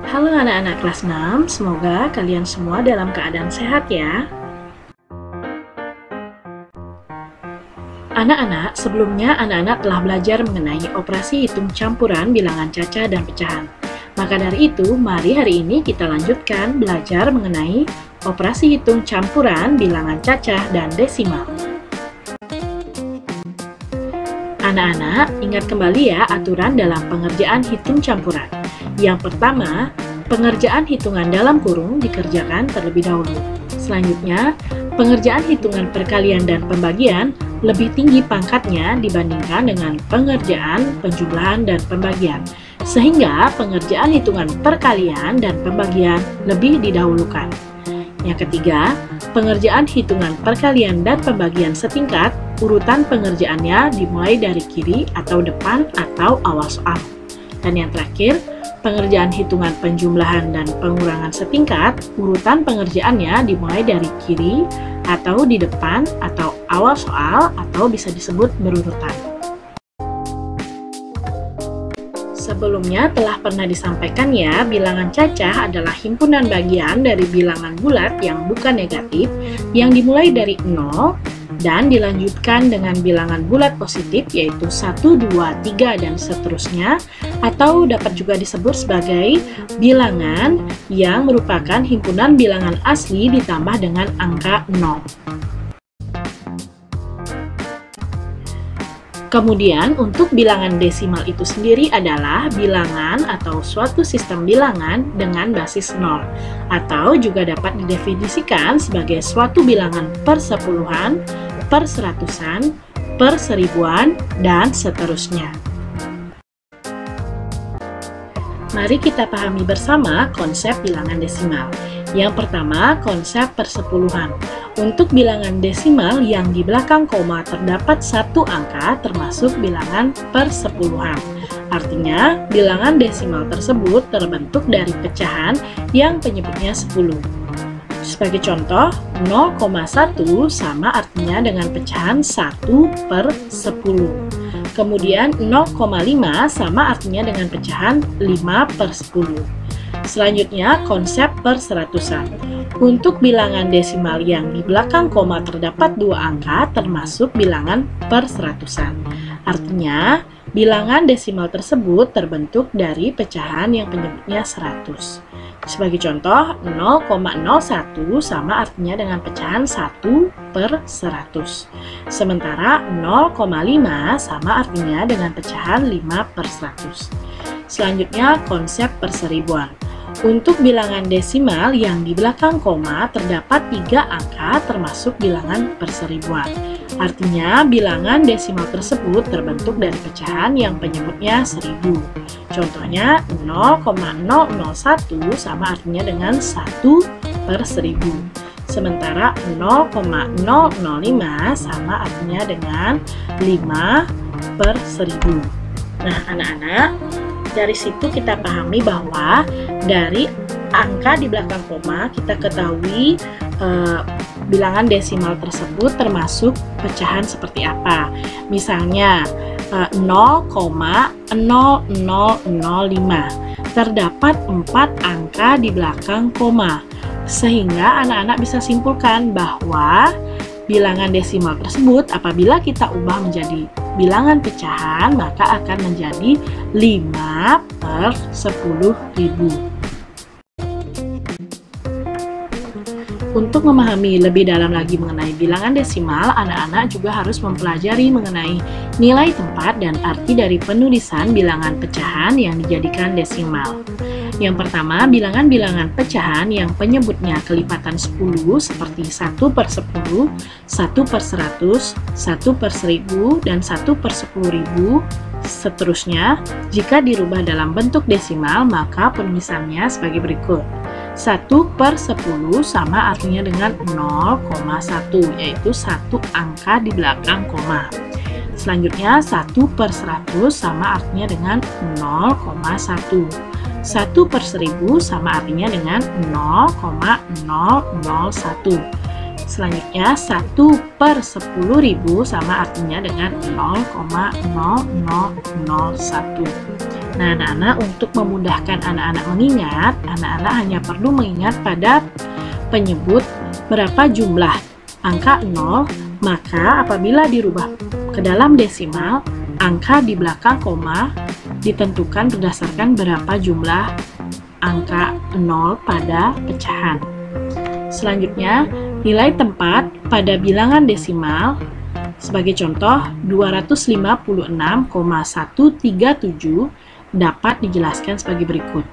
Halo anak-anak kelas 6, semoga kalian semua dalam keadaan sehat ya. Anak-anak, sebelumnya anak-anak telah belajar mengenai operasi hitung campuran bilangan cacah dan pecahan. Maka dari itu, mari hari ini kita lanjutkan belajar mengenai operasi hitung campuran bilangan cacah dan desimal. Anak-anak, ingat kembali ya aturan dalam pengerjaan hitung campuran. Yang pertama, pengerjaan hitungan dalam kurung dikerjakan terlebih dahulu. Selanjutnya, pengerjaan hitungan perkalian dan pembagian lebih tinggi pangkatnya dibandingkan dengan pengerjaan penjumlahan dan pembagian. Sehingga pengerjaan hitungan perkalian dan pembagian lebih didahulukan. Yang ketiga, pengerjaan hitungan perkalian dan pembagian setingkat, urutan pengerjaannya dimulai dari kiri atau depan atau awal soal. Dan yang terakhir, pengerjaan hitungan penjumlahan dan pengurangan setingkat, urutan pengerjaannya dimulai dari kiri atau di depan atau awal soal atau bisa disebut berurutan. Sebelumnya telah pernah disampaikan ya, bilangan cacah adalah himpunan bagian dari bilangan bulat yang bukan negatif yang dimulai dari 0 dan dilanjutkan dengan bilangan bulat positif yaitu 1, 2, 3 dan seterusnya, atau dapat juga disebut sebagai bilangan yang merupakan himpunan bilangan asli ditambah dengan angka 0. Kemudian untuk bilangan desimal itu sendiri adalah bilangan atau suatu sistem bilangan dengan basis 0, atau juga dapat didefinisikan sebagai suatu bilangan per sepuluhan, per seratusan, per seribuan, dan seterusnya. Mari kita pahami bersama konsep bilangan desimal. Yang pertama, konsep persepuluhan. Untuk bilangan desimal yang di belakang koma terdapat satu angka termasuk bilangan persepuluhan. Artinya, bilangan desimal tersebut terbentuk dari pecahan yang penyebutnya 10. Sebagai contoh, 0,1 sama artinya dengan pecahan 1 per 10. Kemudian 0,5 sama artinya dengan pecahan 5 per 10. Selanjutnya, konsep perseratusan. Untuk bilangan desimal yang di belakang koma terdapat dua angka termasuk bilangan perseratusan. Artinya, bilangan desimal tersebut terbentuk dari pecahan yang penyebutnya 100. Sebagai contoh, 0,01 sama artinya dengan pecahan 1 per 100. Sementara 0,5 sama artinya dengan pecahan 5 per 100. Selanjutnya, konsep perseribuan. Untuk bilangan desimal yang di belakang koma terdapat 3 angka termasuk bilangan perseribuan. Artinya, bilangan desimal tersebut terbentuk dari pecahan yang penyebutnya 1000. Contohnya, 0,001 sama artinya dengan 1 per 1000. Sementara 0,005 sama artinya dengan 5 per 1000. Nah, anak-anak, dari situ kita pahami bahwa dari angka di belakang koma kita ketahui bilangan desimal tersebut termasuk pecahan seperti apa. Misalnya 0,0005 terdapat 4 angka di belakang koma, sehingga anak-anak bisa simpulkan bahwa bilangan desimal tersebut apabila kita ubah menjadi bilangan pecahan maka akan menjadi 5 per 10.000. Untuk memahami lebih dalam lagi mengenai bilangan desimal, anak-anak juga harus mempelajari mengenai nilai tempat dan arti dari penulisan bilangan pecahan yang dijadikan desimal. Yang pertama, bilangan-bilangan pecahan yang penyebutnya kelipatan 10 seperti 1 per 10, 1 per 100, 1 per 1000, dan 1 per 10.000, seterusnya. Jika dirubah dalam bentuk desimal, maka penulisannya sebagai berikut. 1 per 10 sama artinya dengan 0,1, yaitu satu angka di belakang koma. Selanjutnya, 1 per 100 sama artinya dengan 0,1. 1 per 1000 sama artinya dengan 0,001. Selanjutnya 1/10.000 sama artinya dengan 0,0001. Nah, anak-anak, untuk memudahkan anak-anak mengingat, anak-anak hanya perlu mengingat pada penyebut berapa jumlah angka 0, maka apabila dirubah ke dalam desimal, angka di belakang koma ditentukan berdasarkan berapa jumlah angka 0 pada pecahan. Selanjutnya, nilai tempat pada bilangan desimal. Sebagai contoh, 256,137 dapat dijelaskan sebagai berikut.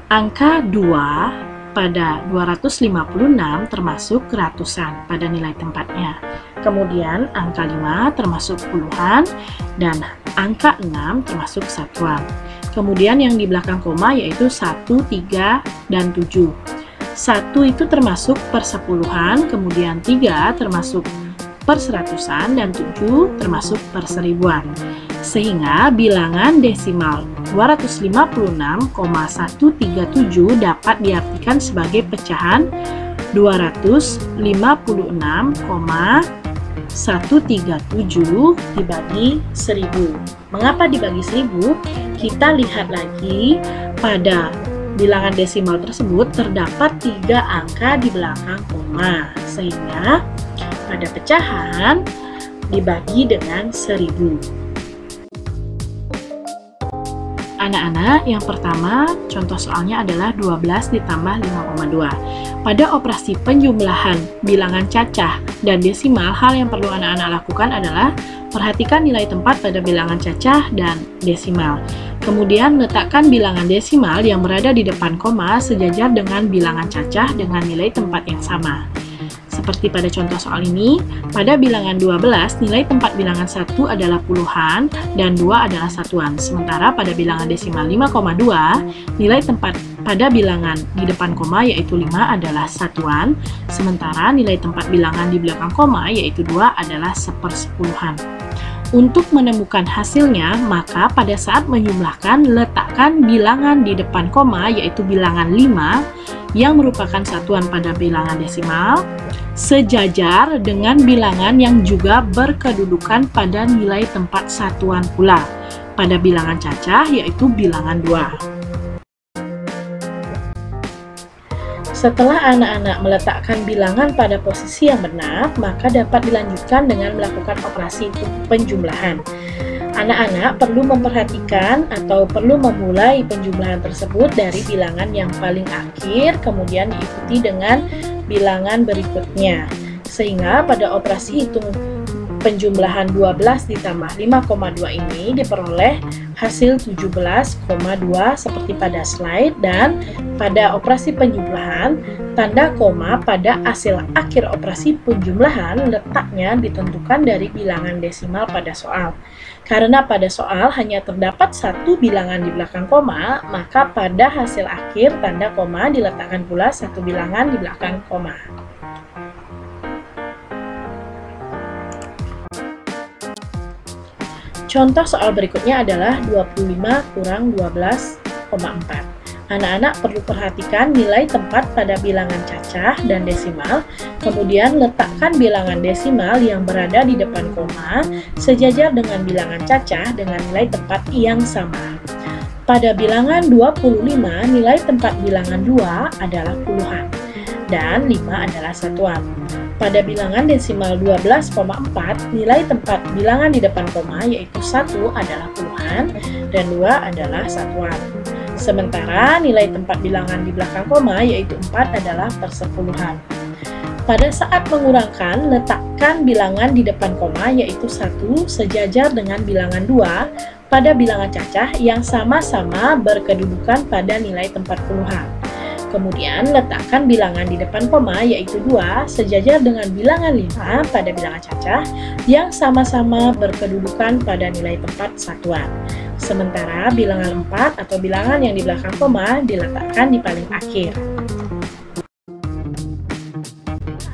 Angka 2 pada 256 termasuk ratusan pada nilai tempatnya. Kemudian angka 5 termasuk puluhan dan angka 6 termasuk satuan. Kemudian yang di belakang koma yaitu 1, 3, dan 7. 1 itu termasuk persepuluhan, kemudian 3 termasuk perseratusan, dan 7 termasuk perseribuan. Sehingga bilangan desimal 256,137 dapat diartikan sebagai pecahan 256,137 dibagi 1000. Mengapa dibagi 1000? Kita lihat lagi pada bilangan desimal tersebut terdapat 3 angka di belakang koma, sehingga pada pecahan dibagi dengan 1000. Anak-anak, yang pertama contoh soalnya adalah 12 ditambah 5,2. Pada operasi penjumlahan bilangan cacah dan desimal, hal yang perlu anak-anak lakukan adalah perhatikan nilai tempat pada bilangan cacah dan desimal. Kemudian letakkan bilangan desimal yang berada di depan koma sejajar dengan bilangan cacah dengan nilai tempat yang sama. Seperti pada contoh soal ini, pada bilangan 12, nilai tempat bilangan 1 adalah puluhan dan 2 adalah satuan. Sementara pada bilangan desimal 5,2, nilai tempat pada bilangan di depan koma yaitu 5 adalah satuan, sementara nilai tempat bilangan di belakang koma yaitu 2 adalah sepersepuluhan. Untuk menemukan hasilnya, maka pada saat menjumlahkan, letakkan bilangan di depan koma yaitu bilangan 5 yang merupakan satuan pada bilangan desimal sejajar dengan bilangan yang juga berkedudukan pada nilai tempat satuan pula pada bilangan cacah yaitu bilangan 2. Setelah anak-anak meletakkan bilangan pada posisi yang benar, maka dapat dilanjutkan dengan melakukan operasi penjumlahan. Anak-anak perlu memperhatikan atau perlu memulai penjumlahan tersebut dari bilangan yang paling akhir, kemudian diikuti dengan bilangan berikutnya. Sehingga pada operasi hitung penjumlahan 12 ditambah 5,2 ini diperoleh hasil 17,2 seperti pada slide, dan pada operasi penjumlahan tanda koma pada hasil akhir operasi penjumlahan letaknya ditentukan dari bilangan desimal pada soal. Karena pada soal hanya terdapat satu bilangan di belakang koma, maka pada hasil akhir tanda koma diletakkan pula satu bilangan di belakang koma. Contoh soal berikutnya adalah 25 kurang 12,4. Anak-anak perlu perhatikan nilai tempat pada bilangan cacah dan desimal, kemudian letakkan bilangan desimal yang berada di depan koma sejajar dengan bilangan cacah dengan nilai tempat yang sama. Pada bilangan 25, nilai tempat bilangan 2 adalah puluhan, dan 5 adalah satuan. Pada bilangan desimal 12,4, nilai tempat bilangan di depan koma yaitu 1 adalah puluhan dan 2 adalah satuan. Sementara nilai tempat bilangan di belakang koma yaitu 4 adalah persepuluhan. Pada saat mengurangkan, letakkan bilangan di depan koma yaitu 1 sejajar dengan bilangan 2 pada bilangan cacah yang sama-sama berkedudukan pada nilai tempat puluhan. Kemudian letakkan bilangan di depan koma yaitu 2 sejajar dengan bilangan 5 pada bilangan cacah yang sama-sama berkedudukan pada nilai tempat satuan. Sementara bilangan 4 atau bilangan yang di belakang koma diletakkan di paling akhir.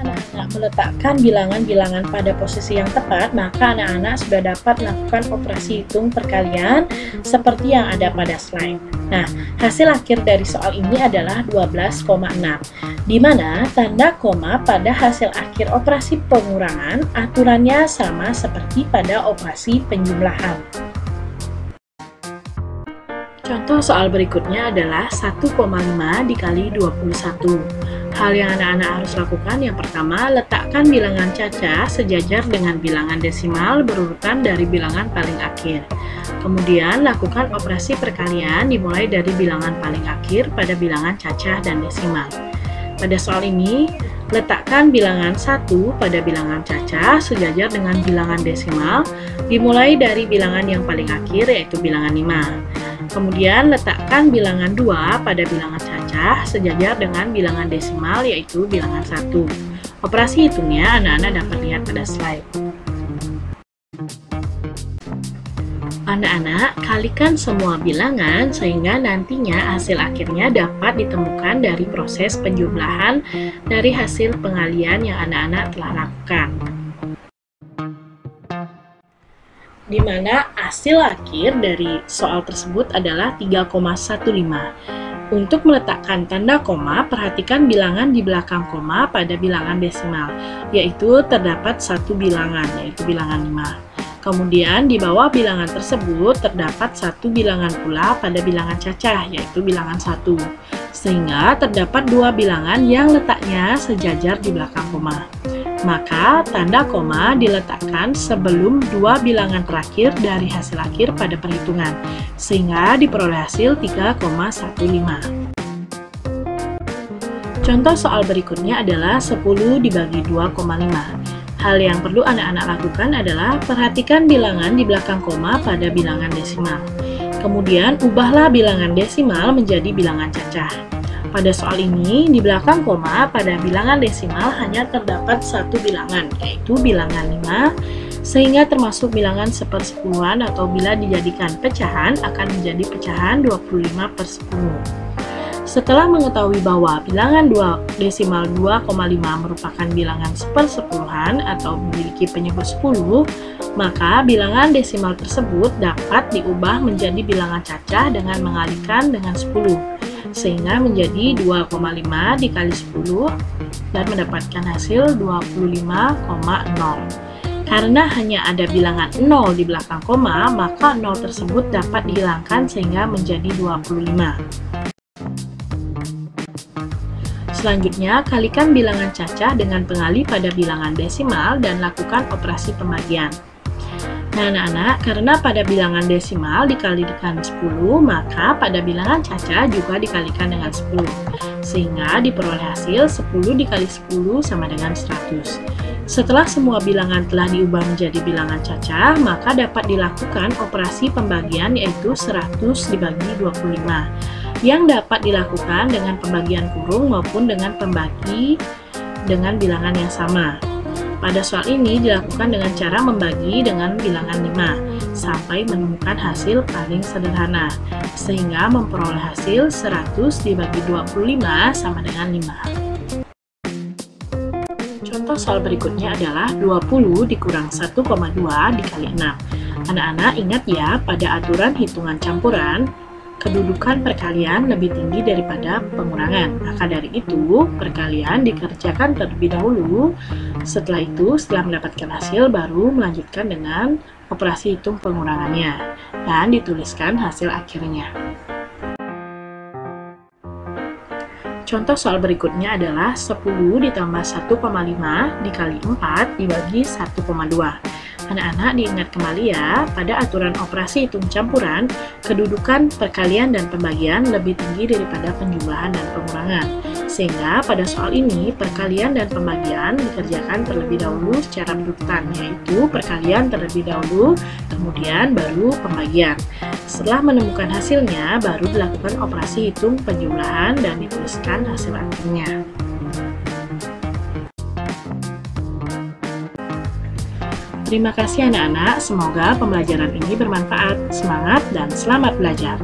Anak-anak meletakkan bilangan-bilangan pada posisi yang tepat, maka anak-anak sudah dapat melakukan operasi hitung perkalian seperti yang ada pada slide. Nah, hasil akhir dari soal ini adalah 12,6, di mana tanda koma pada hasil akhir operasi pengurangan aturannya sama seperti pada operasi penjumlahan. Contoh soal berikutnya adalah 1,5 dikali 21. Hal yang anak-anak harus lakukan yang pertama, letakkan bilangan caca sejajar dengan bilangan desimal berurutan dari bilangan paling akhir. Kemudian, lakukan operasi perkalian dimulai dari bilangan paling akhir pada bilangan cacah dan desimal. Pada soal ini, letakkan bilangan 1 pada bilangan cacah sejajar dengan bilangan desimal dimulai dari bilangan yang paling akhir yaitu bilangan 5. Kemudian letakkan bilangan 2 pada bilangan cacah sejajar dengan bilangan desimal yaitu bilangan 1. Operasi hitungnya anak-anak dapat lihat pada slide. Anak-anak kalikan semua bilangan sehingga nantinya hasil akhirnya dapat ditemukan dari proses penjumlahan dari hasil pengalian yang anak-anak telah lakukan. Di mana hasil akhir dari soal tersebut adalah 3,15. Untuk meletakkan tanda koma, perhatikan bilangan di belakang koma pada bilangan desimal, yaitu terdapat satu bilangan, yaitu bilangan 5. Kemudian di bawah bilangan tersebut terdapat satu bilangan pula pada bilangan cacah, yaitu bilangan 1. Sehingga terdapat dua bilangan yang letaknya sejajar di belakang koma. Maka tanda koma diletakkan sebelum dua bilangan terakhir dari hasil akhir pada perhitungan, sehingga diperoleh hasil 3,15. Contoh soal berikutnya adalah 10 dibagi 2,5. Hal yang perlu anak-anak lakukan adalah perhatikan bilangan di belakang koma pada bilangan desimal. Kemudian ubahlah bilangan desimal menjadi bilangan cacah. Pada soal ini, di belakang koma pada bilangan desimal hanya terdapat satu bilangan, yaitu bilangan 5, sehingga termasuk bilangan sepersepuluhan atau bila dijadikan pecahan akan menjadi pecahan 25/10. Setelah mengetahui bahwa bilangan desimal 2,5 merupakan bilangan sepersepuluhan atau memiliki penyebut 10, maka bilangan desimal tersebut dapat diubah menjadi bilangan cacah dengan mengalihkan dengan 10. Sehingga menjadi 2,5 dikali 10 dan mendapatkan hasil 25,0. Karena hanya ada bilangan 0 di belakang koma, maka 0 tersebut dapat dihilangkan sehingga menjadi 25. Selanjutnya, kalikan bilangan cacah dengan pengalih pada bilangan desimal dan lakukan operasi pembagian. Nah, anak-anak, karena pada bilangan desimal dikalikan 10, maka pada bilangan cacah juga dikalikan dengan 10. Sehingga diperoleh hasil 10 dikali 10 sama dengan 100. Setelah semua bilangan telah diubah menjadi bilangan cacah, maka dapat dilakukan operasi pembagian yaitu 100 dibagi 25. Yang dapat dilakukan dengan pembagian kurung maupun dengan pembagi dengan bilangan yang sama. Pada soal ini dilakukan dengan cara membagi dengan bilangan 5 sampai menemukan hasil paling sederhana, sehingga memperoleh hasil 100 dibagi 25 sama dengan 5. Contoh soal berikutnya adalah 20 dikurang 1,2 dikali 6. Anak-anak ingat ya, pada aturan hitungan campuran, kedudukan perkalian lebih tinggi daripada pengurangan. Maka dari itu, perkalian dikerjakan terlebih dahulu. Setelah itu, setelah mendapatkan hasil, baru melanjutkan dengan operasi hitung pengurangannya. Dan dituliskan hasil akhirnya. Contoh soal berikutnya adalah 10 ditambah 1,5 dikali 4 dibagi 1,2. Anak-anak diingat kembali ya, pada aturan operasi hitung campuran, kedudukan perkalian dan pembagian lebih tinggi daripada penjumlahan dan pengurangan. Sehingga pada soal ini, perkalian dan pembagian dikerjakan terlebih dahulu secara berurutan, yaitu perkalian terlebih dahulu, kemudian baru pembagian. Setelah menemukan hasilnya, baru dilakukan operasi hitung penjumlahan dan dituliskan hasil akhirnya. Terima kasih anak-anak, semoga pembelajaran ini bermanfaat. Semangat dan selamat belajar!